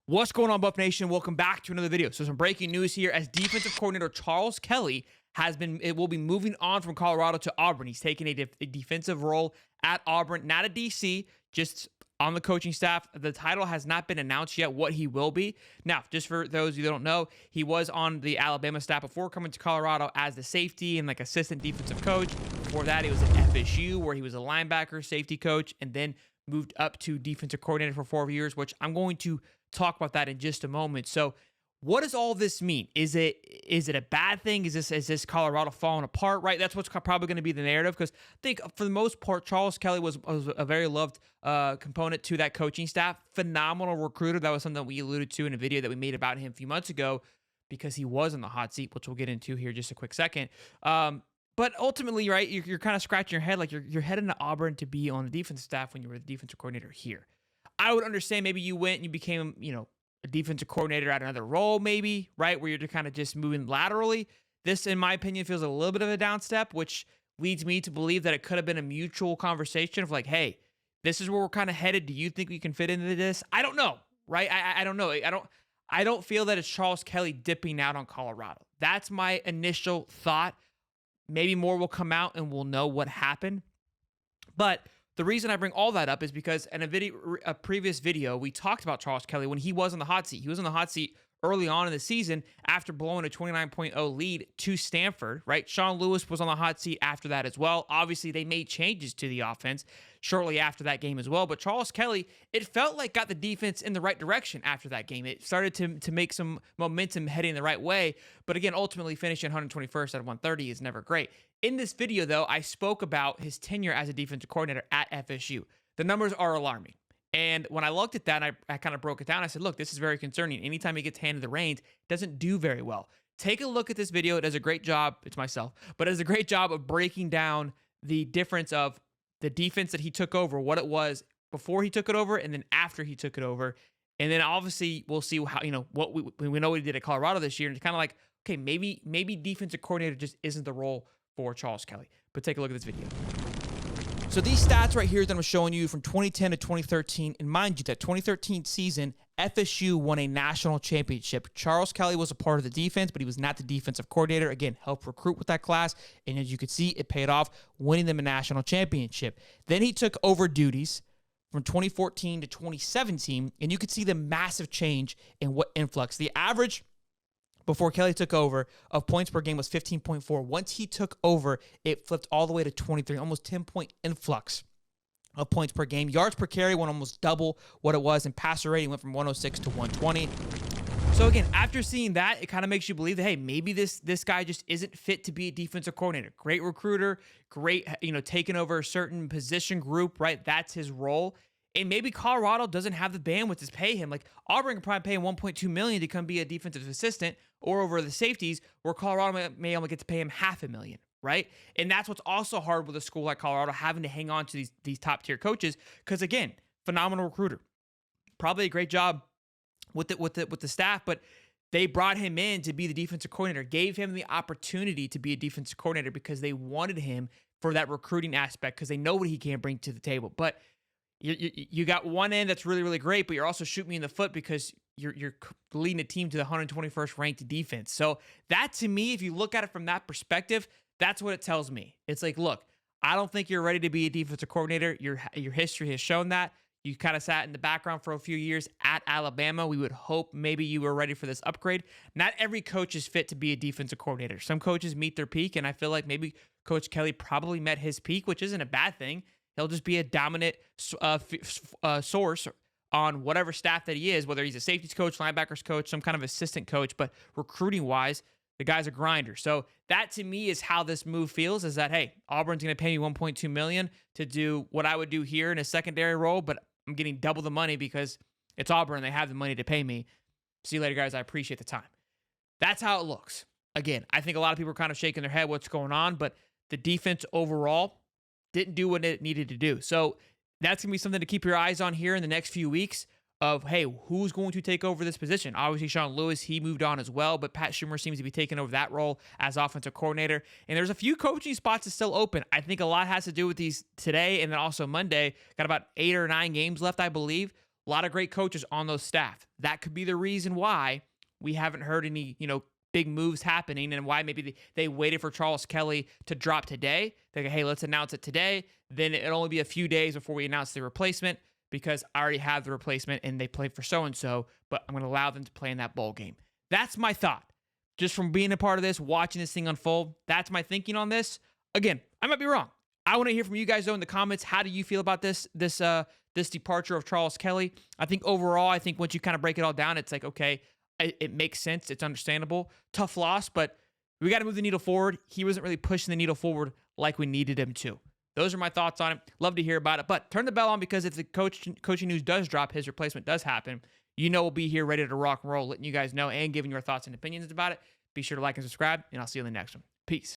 What's going on, Buff Nation? Welcome back to another video. So some breaking news here as defensive coordinator Charles Kelly will be moving on from Colorado to Auburn. He's taking a defensive role at Auburn, not a DC, just on the coaching staff. The title has not been announced yet what he will be. Now, just for those who don't know, he was on the Alabama staff before coming to Colorado as the safety and like assistant defensive coach. Before that, he was at FSU where he was a linebacker safety coach and then moved up to defensive coordinator for 4 years, which I'm going to talk about that in just a moment. So what does all this mean? Is it a bad thing? Is this Colorado falling apart, right? That's what's probably going to be the narrative, because I think for the most part, Charles Kelly was a very loved component to that coaching staff. Phenomenal recruiter. That was something that we alluded to in a video that we made about him a few months ago because he was in the hot seat, which we'll get into here just a quick second. But ultimately, right, you're kind of scratching your head like you're heading to Auburn to be on the defensive staff when you were the defensive coordinator here. I would understand maybe you went and you became, a defensive coordinator at another role, maybe, right, where you're kind of just moving laterally. This, in my opinion, feels a little bit of a down step, which leads me to believe that it could have been a mutual conversation of like, hey, this is where we're kind of headed. Do you think we can fit into this? I don't know, right? I don't know. I don't feel that it's Charles Kelly dipping out on Colorado. That's my initial thought. Maybe more will come out and we'll know what happened. But the reason I bring all that up is because in a previous video, we talked about Charles Kelly when he was in the hot seat. He was in the hot seat early on in the season after blowing a 29-0 lead to Stanford, right? Sean Lewis was on the hot seat after that as well. Obviously, they made changes to the offense shortly after that game as well. But Charles Kelly, it felt like got the defense in the right direction after that game. It started to make some momentum heading the right way. But again, ultimately finishing 121st out of 130 is never great. In this video, though, I spoke about his tenure as a defensive coordinator at FSU. The numbers are alarming. And when I looked at that, I kind of broke it down. I said, look, this is very concerning. Anytime he gets handed the reins, it doesn't do very well. Take a look at this video. It does a great job. It's myself. But it does a great job of breaking down the difference of the defense that he took over, what it was before he took it over, and then after he took it over. And then obviously we'll see how, what we know what he did at Colorado this year. And it's kind of like, okay, maybe defensive coordinator just isn't the role for Charles Kelly. But take a look at this video. So these stats right here that I'm showing you from 2010 to 2013, and mind you, that 2013 season, FSU won a national championship. Charles Kelly was a part of the defense, but he was not the defensive coordinator. Again, helped recruit with that class, and as you could see, it paid off, winning them a national championship. Then he took over duties from 2014 to 2017, and you could see the massive change in what influx. The average before Kelly took over of points per game was 15.4. Once he took over, it flipped all the way to 23, almost 10-point influx of points per game. Yards per carry went almost double what it was, and passer rating went from 106 to 120. So again, after seeing that, it kind of makes you believe that, hey, maybe this guy just isn't fit to be a defensive coordinator. Great recruiter, great, taking over a certain position group, right? That's his role. And maybe Colorado doesn't have the bandwidth to pay him. Like Auburn can probably pay him $1.2 million to come be a defensive assistant, or over the safeties, where Colorado may only get to pay him $500,000, right? And that's what's also hard with a school like Colorado, having to hang on to these top tier coaches. Because again, phenomenal recruiter, probably a great job with the staff, but they brought him in to be the defensive coordinator, gave him the opportunity to be a defensive coordinator because they wanted him for that recruiting aspect, because they know what he can bring to the table. But you got one end that's really, really great, but you're also shooting me in the foot because you're leading a team to the 121st ranked defense. So that, to me, if you look at it from that perspective, that's what it tells me. It's like, look, I don't think you're ready to be a defensive coordinator. Your history has shown that. You kind of sat in the background for a few years at Alabama. We would hope maybe you were ready for this upgrade. Not every coach is fit to be a defensive coordinator. Some coaches meet their peak, and I feel like maybe Coach Kelly probably met his peak, which isn't a bad thing. He'll just be a dominant source on whatever staff that he is, whether he's a safeties coach, linebackers coach, some kind of assistant coach. But recruiting-wise, the guy's a grinder. So that, to me, is how this move feels, is that, hey, Auburn's going to pay me $1.2 million to do what I would do here in a secondary role, but I'm getting double the money because it's Auburn. They have the money to pay me. See you later, guys. I appreciate the time. That's how it looks. Again, I think a lot of people are kind of shaking their head what's going on, but the defense overall didn't do what it needed to do. So that's going to be something to keep your eyes on here in the next few weeks of, hey, who's going to take over this position? Obviously, Sean Lewis, he moved on as well, but Pat Schumer seems to be taking over that role as offensive coordinator. And there's a few coaching spots that's still open. I think a lot has to do with these today and then also Monday. Got about 8 or 9 games left, I believe. A lot of great coaches on those staff. That could be the reason why we haven't heard any, big moves happening, and why maybe they waited for Charles Kelly to drop today. They go, hey, let's announce it today. Then it'll only be a few days before we announce the replacement, because I already have the replacement and they played for so-and-so, but I'm going to allow them to play in that bowl game. That's my thought. Just from being a part of this, watching this thing unfold, that's my thinking on this. Again, I might be wrong. I want to hear from you guys, though, in the comments. How do you feel about this departure of Charles Kelly? I think overall, once you kind of break it all down, it's like, okay, it makes sense. It's understandable. Tough loss, but we got to move the needle forward. He wasn't really pushing the needle forward like we needed him to. Those are my thoughts on it. Love to hear about it. But turn the bell on, because if the coaching news does drop, his replacement does happen, we'll be here ready to rock and roll, letting you guys know and giving your thoughts and opinions about it. Be sure to like and subscribe, and I'll see you in the next one. Peace.